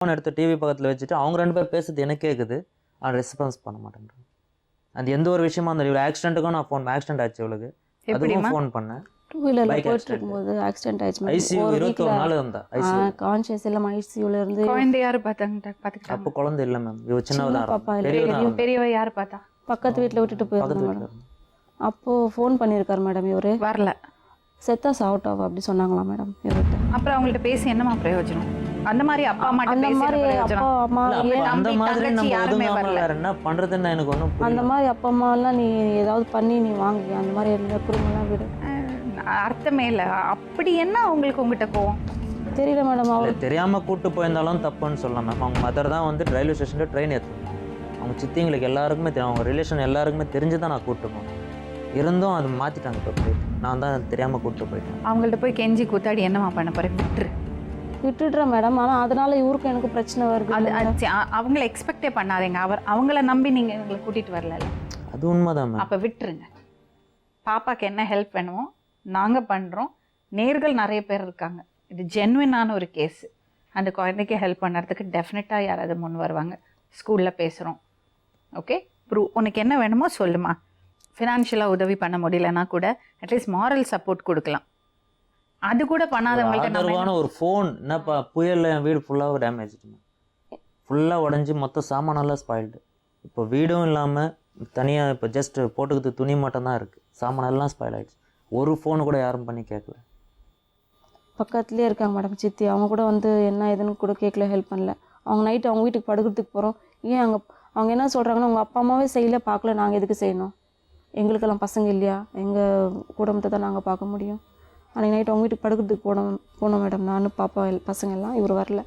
Phone எடுத்து TV பக்கத்தில் வச்சுட்டு அவங்க 2 பேர் பேசுறது எனக்கு கேட்குது. அவன் ரெஸ்பான்ஸ் பண்ண மாட்டேன்றான். அது எந்த ஒரு விஷயமா இருந்தாலும் இவ்வளோ ஆக்சிடென்ட்டுக்கும் நான் ஃபோன் ஆக்சிடென்ட் ஆச்சு இவளுக்கு. அதுவும் ஃபோன் பண்ணேன். 2 வீலர்ல போயிட்டு இருக்கும்போது ஆக்சிடென்ட் ஆயிடுச்சு. ஐசியூ 21 நாள் இருந்தா. ஐசியூ கான்ஷியஸ் இல்லாம ஐசியூல இருந்து. குழந்தை யாரு பாத்துக்கிட்டாங்க? அப்போ குழந்தை இல்லை மேம். இவ சின்னவதா பாப்பா பெரியவ. பெரியவ யாரு பார்த்தா? பக்கத்து வீட்டில் விட்டுட்டு போயிருந்தாங்க மேடம். அப்போ ஃபோன் பண்ணியிருக்காரு மேடம். இவரு வரல, செத்தா சாவுட்டாவா அப்படி சொன்னாங்களா மேடம் இவர்கிட்ட. அப்புறம் அவங்கள்ட்ட பேசி என்னமா பிரயோஜனம்? அந்த மாதிரி அப்பா அம்மா அந்த மாதிரி அப்பா அம்மா அந்த மாதிரி நம்ம ஒதுங்காம வேற என்ன பண்றதுன்னு எனக்கு ஒன்றும் அந்த மாதிரி அப்பா அம்மா எல்லாம் நீ ஏதாவது பண்ணி நீ வாங்கி அந்த மாதிரி இருந்த குடும்பம்லாம் விடு. அர்த்தமே இல்லை. அப்படி என்ன அவங்களுக்கு உங்ககிட்ட கோவம் தெரியல மேடம். அவங்க தெரியாம கூட்டு போயிருந்தாலும் தப்புன்னு சொல்லலாம் மேம். அவங்க மதர் தான் வந்து ரயில்வே ஸ்டேஷன்ல ட்ரெயின் ஏற்றுவாங்க. அவங்க சித்திங்களுக்கு எல்லாருக்குமே தெரியும், அவங்க ரிலேஷன் எல்லாருக்குமே தெரிஞ்சு தான் நான் கூப்பிட்டு போனேன். இருந்தும் அது மாற்றிட்டாங்க. இப்போ போயிட்டு நான் தான் தெரியாமல் கூப்பிட்டு போயிட்டேன். அவங்கள்ட்ட போய் கெஞ்சி கூத்தாடி என்னமா பண்ண போறேன்? விட்டுடுறேன் மேடம். ஆனால் அதனால இவருக்கு எனக்கு பிரச்சனை வருது. அவங்கள எக்ஸ்பெக்டே பண்ணாதீங்க. அவங்கள நம்பி நீங்கள் எங்களை கூட்டிகிட்டு வரல. அது உண்மைதான் மேம். அப்போ விட்டுருங்க. பாப்பாக்கு என்ன ஹெல்ப் வேணுமோ நாங்கள் பண்ணுறோம். நேர்கள் நிறைய பேர் இருக்காங்க. இது ஜென்வினான ஒரு கேஸு. அந்த குழந்தைக்கு ஹெல்ப் பண்ணுறதுக்கு டெஃபினட்டாக யாராவது முன் வருவாங்க. ஸ்கூலில் பேசுகிறோம். ஓகே, உனக்கு என்ன வேணுமோ சொல்லுமா. ஃபினான்ஷியலாக உதவி பண்ண முடியலன்னா கூட அட்லீஸ்ட் மாரல் சப்போர்ட் கொடுக்கலாம். அது கூட பண்ணாதவங்கள்ட்ட ஒரு ஃபோன் என்னப்பா புயலில் என் வீடு ஃபுல்லாக டேமேஜ், ஃபுல்லாக உடஞ்சி மொத்த சாமானெல்லாம் ஸ்பாயில்டு. இப்போ வீடும் இல்லாமல் தனியாக இப்போ ஜஸ்ட் போட்டுக்கிறது துணி மட்டும் தான் இருக்குது. சாமானெல்லாம் ஸ்பாயில் ஆகிடுச்சு. ஒரு ஃபோனு கூட யாரும் பண்ணி கேட்கல. பக்கத்துலேயே இருக்காங்க மேடம் சித்தி. அவங்க கூட வந்து என்ன ஏதுன்னு கூட கேட்கல, ஹெல்ப் பண்ணல. அவங்க நைட்டு அவங்க வீட்டுக்கு படுக்கிறதுக்கு போகிறோம். ஏன் அவங்க என்ன சொல்கிறாங்கன்னா உங்கள் அப்பா அம்மாவே செய்யல, பார்க்கல, நாங்கள் எதுக்கு செய்யணும்? எங்களுக்கெல்லாம் பசங்க இல்லையா? எங்கள் குடும்பத்தை தான் நாங்கள் பார்க்க முடியும். அன்றைக்கி நைட்டு அவங்க வீட்டுக்கு படுக்கிறதுக்கு போனோம் மேடம். நானும் பாப்பா பசங்க எல்லாம். இவர் வரல.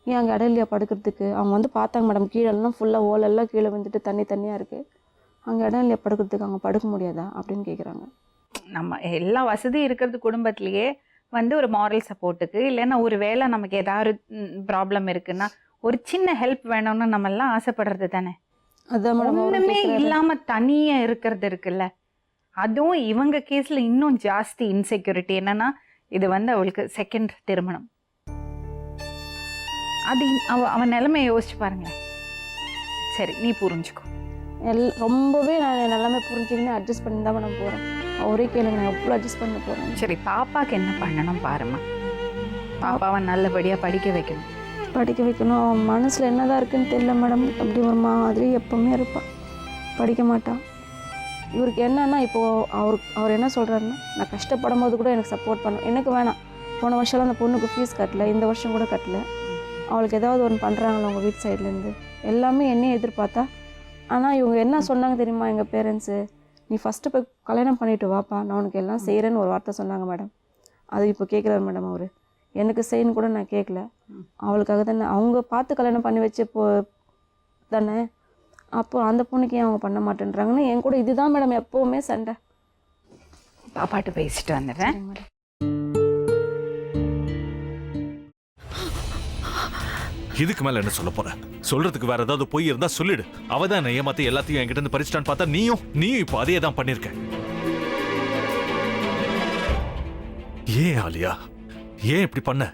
ஏன் அங்கே இடம் இல்லையா படுக்கிறதுக்கு? அவங்க வந்து பார்த்தாங்க மேடம். கீழெல்லாம் ஃபுல்லாக ஓலெல்லாம் கீழே வந்துட்டு தண்ணியாக இருக்குது. அங்கே இடம் இல்லையா படுக்கிறதுக்கு? அவங்க படுக்க முடியாதா அப்படின்னு கேட்குறாங்க. நம்ம எல்லா வசதி இருக்கிறது குடும்பத்திலேயே வந்து ஒரு மாரல் சப்போர்ட்டுக்கு, இல்லைன்னா ஒரு வேளை நமக்கு ஏதாவது ப்ராப்ளம் இருக்குன்னா ஒரு சின்ன ஹெல்ப் வேணும்னு நம்ம எல்லாம் ஆசைப்படுறது தானே. அதான் மேடம். ஒன்றுமே இல்லாமல் தனியாக இருக்கிறது இருக்குல்ல. அதுவும் இவங்க கேஸில் இன்னும் ஜாஸ்தி இன்செக்யூரிட்டி. என்னன்னா இது வந்து அவளுக்கு செகண்ட் திருமணம். அது அவன் நிலைமையை யோசிச்சு பாருங்களேன். சரி, நீ புரிஞ்சுக்கோ. ரொம்பவே நான் எல்லாமே புரிஞ்சுக்கின்னு அட்ஜஸ்ட் பண்ணி தான் மேடம் போகிறேன். அவரே கேளுங்க, நான் எவ்வளோ அட்ஜஸ்ட் பண்ண போகிறேன். சரி, பாப்பாவுக்கு என்ன பண்ணணும் பாருமா. பாப்பாவை நல்லபடியாக படிக்க வைக்கணும். அவன் மனசில் என்னதான் இருக்குன்னு தெரியல மேடம். அப்படி ஒரு மாதிரி எப்பவுமே இருப்பான், படிக்க மாட்டான். இவருக்கு என்னன்னா இப்போது அவர் என்ன சொல்கிறாருன்னா, நான் கஷ்டப்படும் போது கூட எனக்கு சப்போர்ட் பண்ணும். எனக்கு வேணாம். போன வருஷம்லாம் அந்த பொண்ணுக்கு ஃபீஸ் கட்டல, இந்த வருஷம் கூட கட்டல. அவளுக்கு ஏதாவது ஒன்று பண்ணுறாங்களா உங்கள் வீட்டு சைட்லேருந்து? எல்லாமே என்னையே எதிர்பார்த்தா. ஆனால் இவங்க என்ன சொன்னாங்க தெரியுமா எங்கள் பேரண்ட்ஸு? நீ ஃபஸ்ட்டு போய் கல்யாணம் பண்ணிவிட்டு வாப்பா, நான் உனக்கு எல்லாம் செய்கிறேன்னு ஒரு வார்த்தை சொன்னாங்க மேடம். அது இப்போ கேட்குறாரு மேடம். அவர் எனக்கு செய்யணும் கூட நான் கேட்கல. அவளுக்காக தானே அவங்க பார்த்து கல்யாணம் பண்ணி வச்சப்போ தானே. அப்போ அந்த பொண்ணுக்கு ஏன் அவங்க பண்ண மாட்டேன்றாங்கன்னு என் கூட இதுதான் மேடம் எப்போவுமே சண்டை. பாப்பாட்டு பேசிட்டு வந்துடுறேன். இதுக்கு மேல என்ன சொல்ல போற? சொல்றதுக்கு வேற ஏதாவது போய் இருந்தா சொல்லிடு. அவதான் ஏமாத்தி எல்லாத்தையும் என்கிட்ட இருந்து பறிச்சிட்டான்னு பார்த்தா நீயும் இப்போ அதே தான் பண்ணிருக்க. ஏன் ஆலியா, ஏன் இப்படி பண்ண?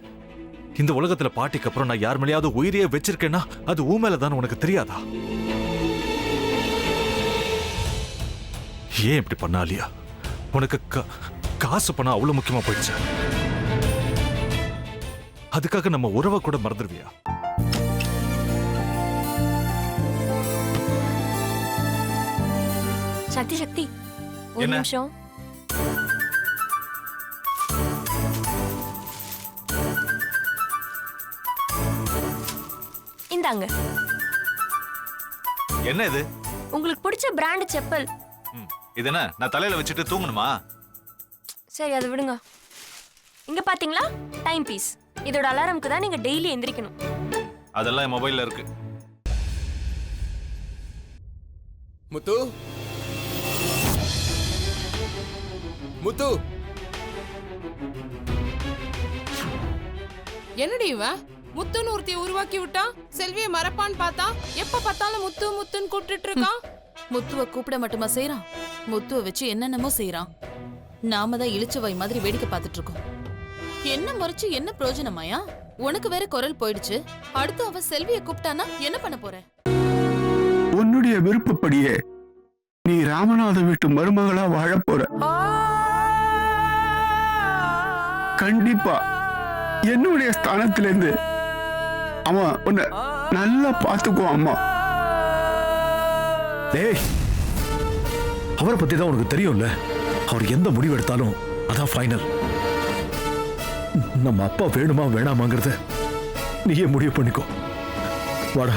இந்த உலகத்துல பாட்டிக்கு அப்புறம் நான் யார் மேலேயாவது உயிரையே வச்சிருக்கேன்னா அது ஊ மேலதான் உனக்கு தெரியாதா? ஏன் இப்படி பண்ண ஆலியா? உனக்கு காசு பணம் அவ்வளவு முக்கியமா போயிடுச்சு. அதுக்காக நம்ம உறவை கூட மறந்துடுவியா? சக்தி ஒரு நிமிஷம். இந்தாங்க. என்ன இது? உங்களுக்கு பிடிச்ச பிராண்ட் செப்பல். இது என்ன நான் தலையில வச்சுட்டு தூங்கணுமா? சரி, அதை விடுங்க. இங்க பாத்தீங்களா, டைம் பீஸ். இதோட அலாரம்க்கு தான் நீங்க டெய்லி எந்திரிக்கணும். அதெல்லாம் என் மொபைல்ல இருக்கு. முத்து, முத்து, என்னடி இவன் முத்துன்னு ஒருத்திய உருவாக்கி விட்டா? செல்வியை மறப்பான்னு பார்த்தா எப்ப பார்த்தாலும் முத்து முத்துன்னு கூப்பிட்டு இருக்கான். முத்துவ கூப்பிட மட்டுமா செய்யறான்? முத்துவ வச்சு என்னென்னமோ செய்யறான். நாம தான் இழிச்சவாய் மாதிரி வேடிக்கை பார்த்துட்டு இருக்கோம். என்ன முறைச்சு என்ன பிரயோஜனமாயா? உனக்கு வேற குரல் போயிடுச்சு. அடுத்து அவ செல்விய கூப்பிட்டானா என்ன பண்ண போற? உன்னுடைய விருப்பப்படியே நீ ராமநாத வீட்டு மருமகளா வாழ போற. கண்டிப்பா என்னுடைய ஸ்தானத்திலிருந்து அவன் உன்னை நல்லா பார்த்துக்குவான் அம்மா. டேய், அவரை பத்தி தான் உனக்கு தெரியும்ல. அவர் எந்த முடிவு எடுத்தாலும் அதான் ஃபைனல். நம்ம அப்பா வேணுமா வேணாமாங்கிறத நீயே முடிவு பண்ணிக்கோ. வாடா.